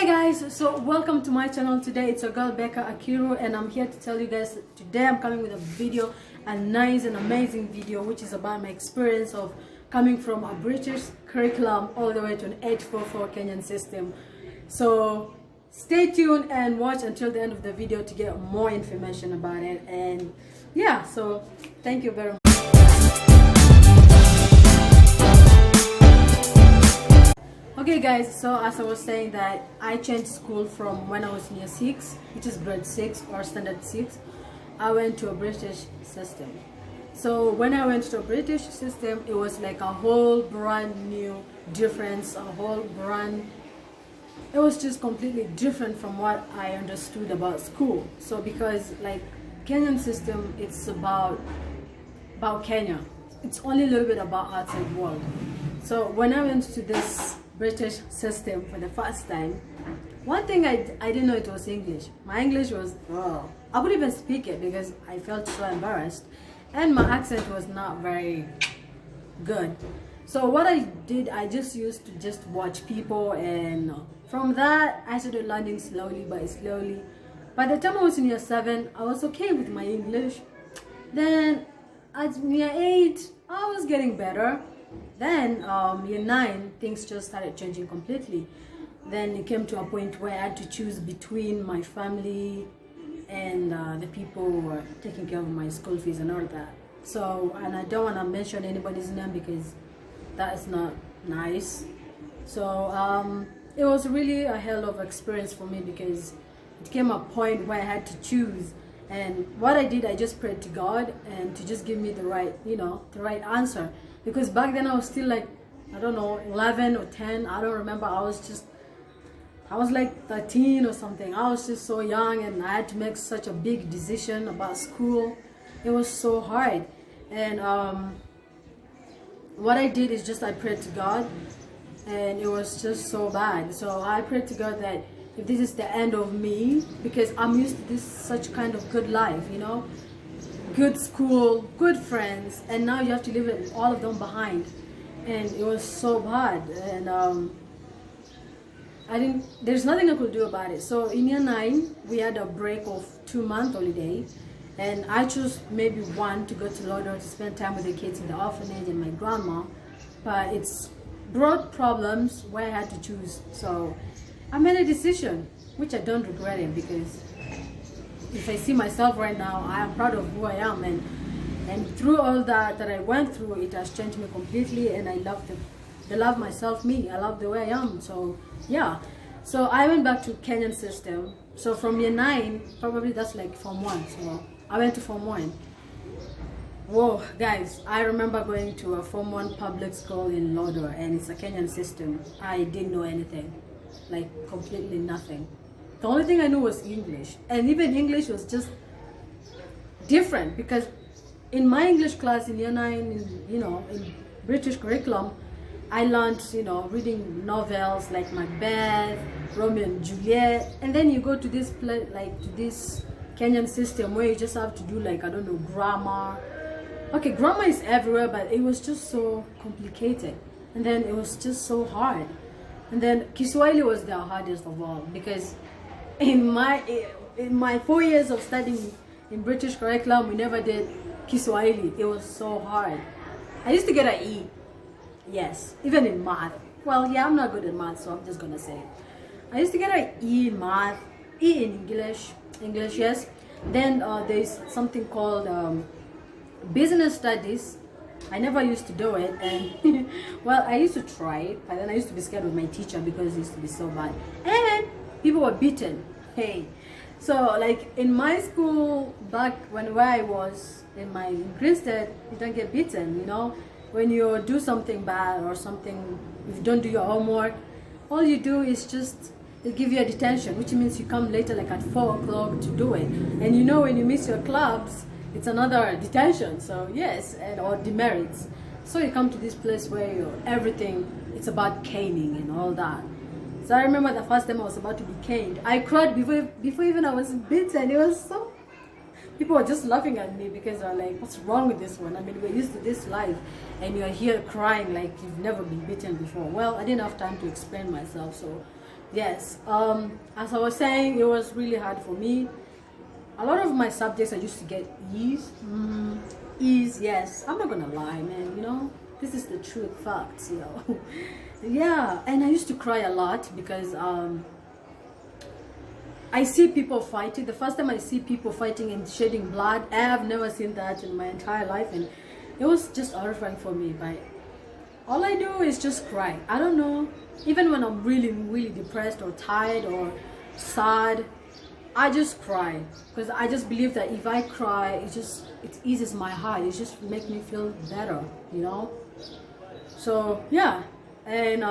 Hi guys, so welcome to my channel. Today it's your girl Becca Akiru and I'm here to tell you guys that today I'm coming with a video, a nice and amazing video, which is about my experience of coming from a British curriculum all the way to an 844 Kenyan system. So stay tuned and watch until the end of the video to get more information about it. And yeah, so thank you very much. Okay guys, so as I was saying that I changed school from when I was in year 6, which is grade 6 or standard 6, I went to a British system. So when I went to a British system, it was like a whole brand new difference, it was just completely different from what I understood about school. So because like Kenyan system, it's about Kenya. It's only a little bit about outside world. So when I went to this British system for the first time, one thing I didn't know it was English. My English was, I wouldn't even speak it because I felt so embarrassed, and my accent was not very good. So what I did, I just used to just watch people, and from that I started learning slowly by slowly. By the time I was in year 7, I was okay with my English. Then at year 8, I was getting better. Then year 9, things just started changing completely. Then it came to a point where I had to choose between my family and the people who were taking care of my school fees and all that. So, and I don't want to mention anybody's name because that is not nice. So it was really a hell of an experience for me because it came a point where I had to choose. And what I did, I just prayed to God and to just give me the right, the right answer. Because back then I was still like, I don't know, 11 or 10, I don't remember. I was like 13 or something. I was just so young and I had to make such a big decision about school. It was so hard. And what I did is just I prayed to God, and it was just so bad. So I prayed to God that if this is the end of me, because I'm used to this such kind of good life, good school, good friends, and now you have to leave all of them behind, and it was so bad. And there's nothing I could do about it. So in year 9 we had a break of 2-month holiday, and I chose maybe one to go to London to spend time with the kids in the orphanage and my grandma, but it's brought problems where I had to choose. So I made a decision, which I don't regret it, because if I see myself right now, I am proud of who I am, and through all that I went through, it has changed me completely, and I love me. I love the way I am. So yeah, so I went back to Kenyan system. So from year 9, probably that's like Form 1. So I went to Form 1. Whoa, guys, I remember going to a Form 1 public school in Lodwar, and it's a Kenyan system. I didn't know anything, like completely nothing. The only thing I knew was English, and even English was just different because in my English class in year 9, in British curriculum, I learned, reading novels like Macbeth, Romeo and Juliet, and then you go to this place, like to this Kenyan system where you just have to do like, I don't know, grammar. Okay, grammar is everywhere, but it was just so complicated, and then it was just so hard. And then Kiswahili was the hardest of all, because in my 4 years of studying in British curriculum, we never did Kiswahili. It was so hard. I used to get an E. Yes, even in math. Well, yeah, I'm not good at math, so I'm just gonna say it. I used to get an E in math, E in English, yes. Then there's something called business studies. I never used to do it, and well, I used to try it, but then I used to be scared with my teacher because it used to be so bad, and people were beaten. Hey, so like in my school back where I was in Grinstead, you don't get beaten. When you do something bad or something, if you don't do your homework, all you do is just they give you a detention, which means you come later, like at 4 o'clock to do it, and when you miss your clubs, it's another detention. So yes, or demerits. So you come to this place where everything, it's about caning and all that. So I remember the first time I was about to be caned, I cried before even I was beaten. It was so, people were just laughing at me because they're like, what's wrong with this one? I mean, we're used to this life and you're here crying like you've never been beaten before. Well, I didn't have time to explain myself, so Yes. As I was saying, it was really hard for me. A lot of my subjects I used to get E's. E's, yes. I'm not gonna lie, man. You know, this is the truth, facts, Yeah, and I used to cry a lot because I see people fighting. The first time I see people fighting and shedding blood, I have never seen that in my entire life, and it was just horrifying for me. But all I do is just cry. I don't know. Even when I'm really, really depressed or tired or sad, I just cry because I just believe that if I cry, it eases my heart. It just makes me feel better, you know. So yeah, and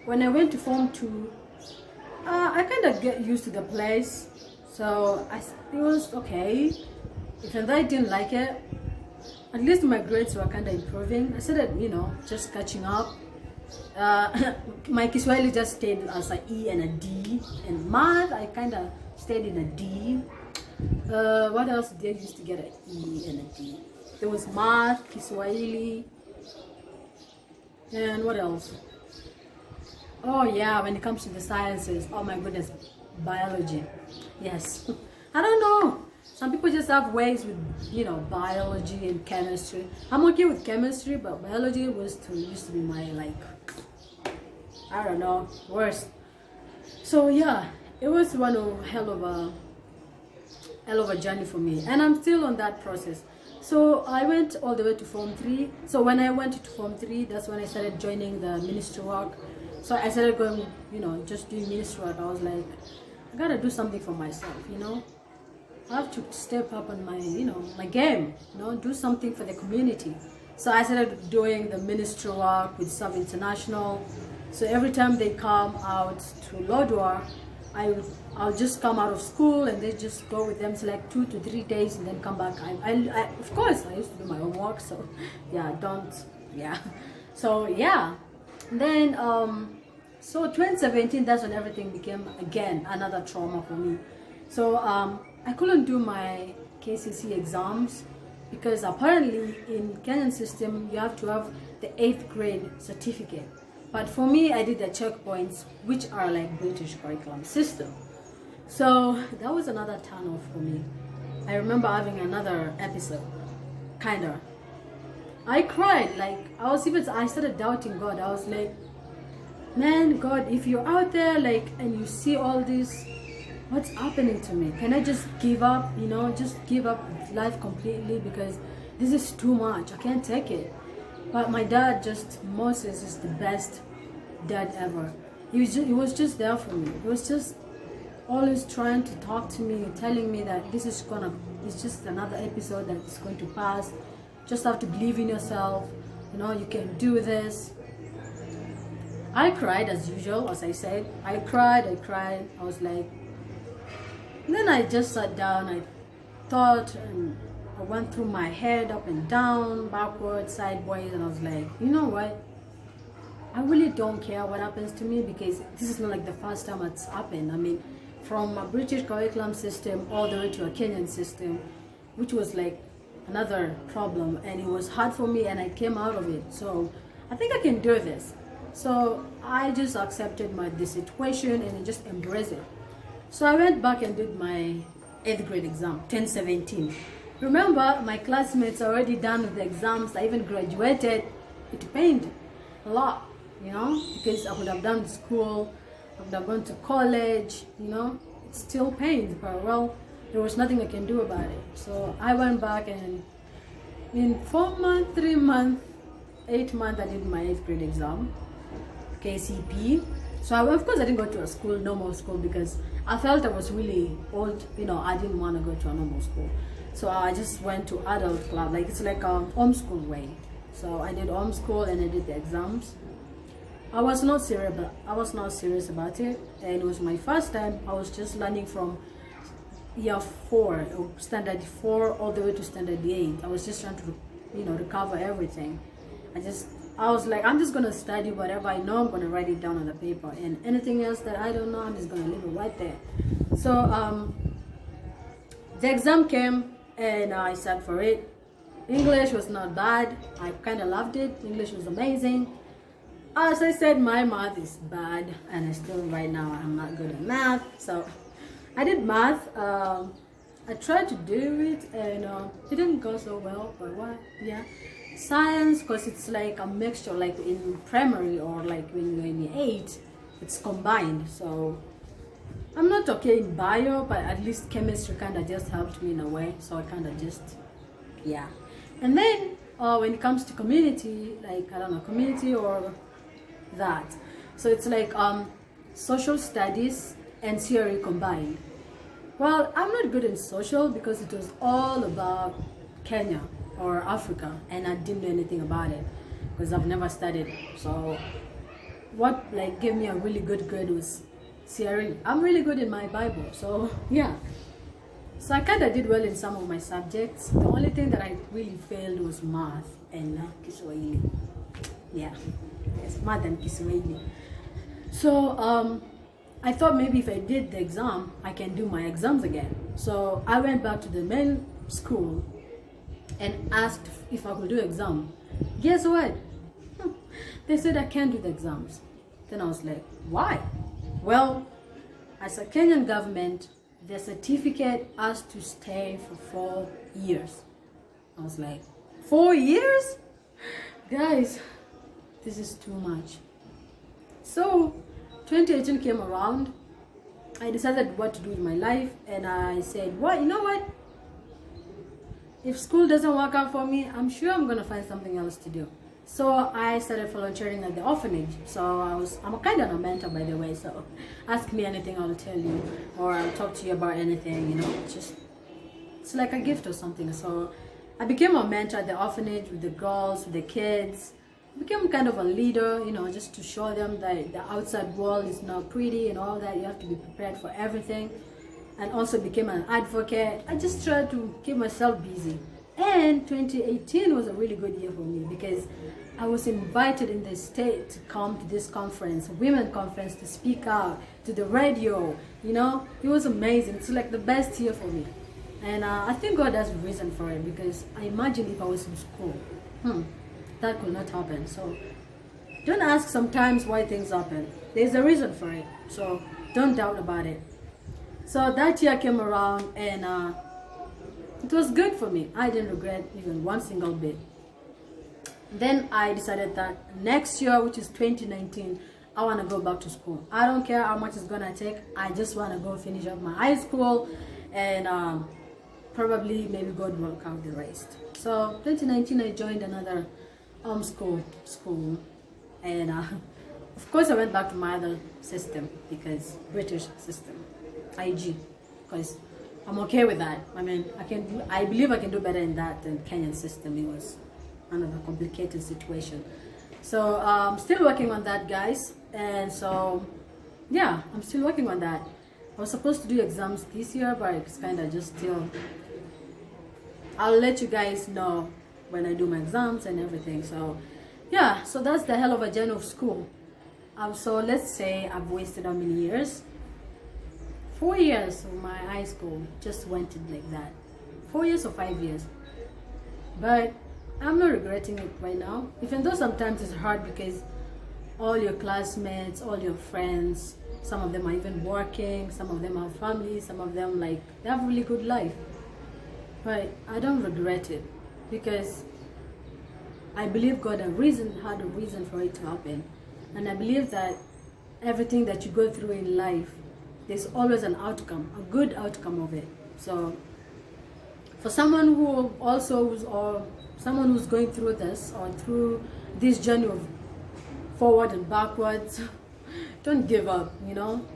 when I went to Form 2, I kind of get used to the place, so it was okay. Even though I didn't like it, at least my grades were kind of improving. I started, just catching up. My Kiswahili just stayed as an E and a D, and math I kind of stayed in a D. What else did I used to get an E and a D? There was math, Kiswahili, and what else? Oh yeah, when it comes to the sciences, oh my goodness, biology. Yes. I don't know. Some people just have ways with, biology and chemistry. I'm okay with chemistry, but biology used to be my, I don't know, worst. So yeah, it was one of hell of a journey for me, and I'm still on that process. So I went all the way to Form 3. So when I went to Form 3, that's when I started joining the ministry work. So I started going, just doing ministry work. I was like, I gotta do something for myself, I have to step up on my, my game, do something for the community. So I started doing the ministry work with Serve International. So every time they come out to Lodwar, I'll just come out of school and they just go with them for like 2 to 3 days and then come back. I of course I used to do my homework, so yeah. So yeah, and then so 2017, that's when everything became again another trauma for me. So I couldn't do my KCC exams because apparently in Kenyan system you have to have the 8th grade certificate. But for me, I did the checkpoints, which are like British curriculum system. So that was another turn off for me. I remember having another episode, kinda. I cried, I started doubting God. I was like, man, God, if you're out there, and you see all this, what's happening to me? Can I just give up, just give up life completely because this is too much. I can't take it. But my dad, Moses is the best dad ever. He was just there for me. He was just always trying to talk to me, telling me that it's just another episode that is going to pass. Just have to believe in yourself. You can do this. I cried as usual, as I said. I cried. I was like, and then I just sat down. I thought, and I went through my head up and down, backwards, sideways, and I was like, you know what? I really don't care what happens to me because this is not like the first time it's happened. I mean, from a British curriculum system all the way to a Kenyan system, which was like another problem, and it was hard for me, and I came out of it. So I think I can do this. So I just accepted the situation and just embraced it. So I went back and did my 8th grade exam, 2017. Remember, my classmates are already done with the exams. I even graduated. It pained a lot, because I would have done school, I would have gone to college, it still pains, but well, there was nothing I can do about it. So I went back, and in 4 months, 3 months, 8 months, I did my 8th grade exam, KCP. So of course I didn't go to a normal school, because I felt I was really old. I didn't want to go to a normal school. So I just went to adult club, it's like a homeschool way. So I did homeschool and I did the exams. I was not serious about it, and it was my first time. I was just learning from year 4, or standard 4, all the way to standard 8. I was just trying to, recover everything. I was like, I'm just gonna study whatever I know. I'm gonna write it down on the paper, and anything else that I don't know, I'm just gonna leave it right there. So the exam came, and I sat for it. English was not bad. I kind of loved it. English was amazing. As I said, my math is bad, and I still right now I'm not good at math. So I did math. I tried to do it, and it didn't go so well. But what? Yeah, science, because it's like a mixture, like in primary or like when you're in the eight, it's combined. So I'm not okay in bio, but at least chemistry kind of just helped me in a way. So I kind of just, yeah. And then when it comes to community, like I don't know, community or that. So it's like social studies and theory combined. Well, I'm not good in social because it was all about Kenya or Africa, and I didn't know anything about it because I've never studied. So what like gave me a really good grade was theory. I'm really good in my Bible, so yeah. So I kind of did well in some of my subjects. The only thing that I really failed was math and Kiswahili. Yeah, yes, math and Kiswahili. So I thought maybe if I did the exam, I can do my exams again. So I went back to the main school and asked if I could do exam. Guess what? They said I can't do the exams. Then I was like, why? Well, as a Kenyan government, the certificate has to stay for 4 years. I was like, 4 years? Guys, this is too much. So 2018 came around. I decided what to do in my life, and I said, well, you know what? If school doesn't work out for me, I'm sure I'm gonna find something else to do. So I started volunteering at the orphanage. So I'm a kind of a mentor, by the way. So ask me anything, I'll tell you, or I'll talk to you about anything. You know, it's like a gift or something. So I became a mentor at the orphanage with the girls, with the kids. I became kind of a leader, you know, just to show them that the outside world is not pretty and all that. You have to be prepared for everything. And also became an advocate. I just tried to keep myself busy. And 2018 was a really good year for me because I was invited in the state to come to this conference, a women conference, to speak out to the radio. You know, it was amazing. It's like the best year for me. And I think God has a reason for it, because I imagine if I was in school, that could not happen. So don't ask sometimes why things happen. There's a reason for it. So don't doubt about it. So that year came around, and it was good for me. I didn't regret even one single bit. Then I decided that next year, which is 2019, I want to go back to school. I don't care how much it's gonna take. I just want to go finish up my high school, and probably maybe God will work out the rest. So 2019, I joined another school, and of course I went back to my other system, because British system, IG, because I'm okay with that. I mean, I believe I can do better in that than Kenyan system. It was another complicated situation. So I'm still working on that, guys. And so, yeah, I'm still working on that. I was supposed to do exams this year, but it's kind of just still. I'll let you guys know when I do my exams and everything. So, yeah, so that's the hell of a journey of school. So let's say I've wasted how many years? 4 years of my high school just went it like that. 4 years or 5 years. But I'm not regretting it right now. Even though sometimes it's hard because all your classmates, all your friends, some of them are even working, some of them have families, some of them like they have a really good life. But I don't regret it, because I believe God had a reason for it to happen. And I believe that everything that you go through in life, there's always an outcome, a good outcome of it. So for someone who someone who's going through this, or through this journey of forward and backwards, don't give up, you know,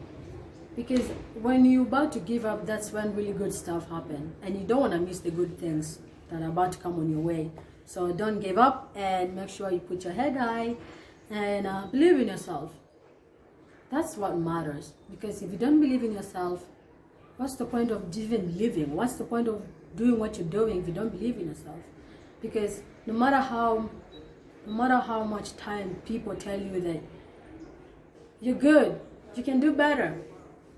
because when you're about to give up, that's when really good stuff happen, and you don't want to miss the good things that are about to come on your way. So don't give up, and make sure you put your head high and believe in yourself. That's what matters, because if you don't believe in yourself, what's the point of even living? What's the point of doing what you're doing if you don't believe in yourself? Because no matter how much time people tell you that you're good, you can do better,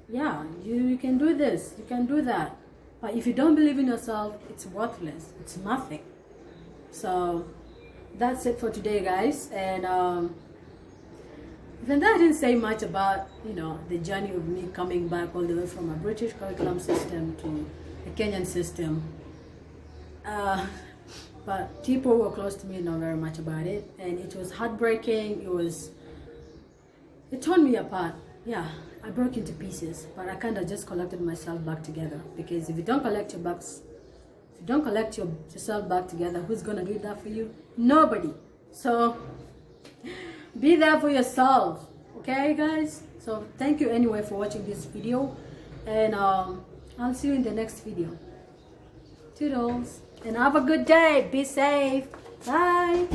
yeah, you can do this, you can do that, but if you don't believe in yourself, it's worthless, it's nothing. So that's it for today, guys. And even though I didn't say much about, you know, the journey of me coming back all the way from a British curriculum system to a Kenyan system. But people who were close to me know very much about it, and it was heartbreaking. It torn me apart. Yeah, I broke into pieces, but I kind of just collected myself back together, because if you don't collect yourself back together, who's gonna do that for you? Nobody. So be there for yourself, okay, guys? So thank you anyway for watching this video, and I'll see you in the next video. Toodles, and have a good day. Be safe. Bye.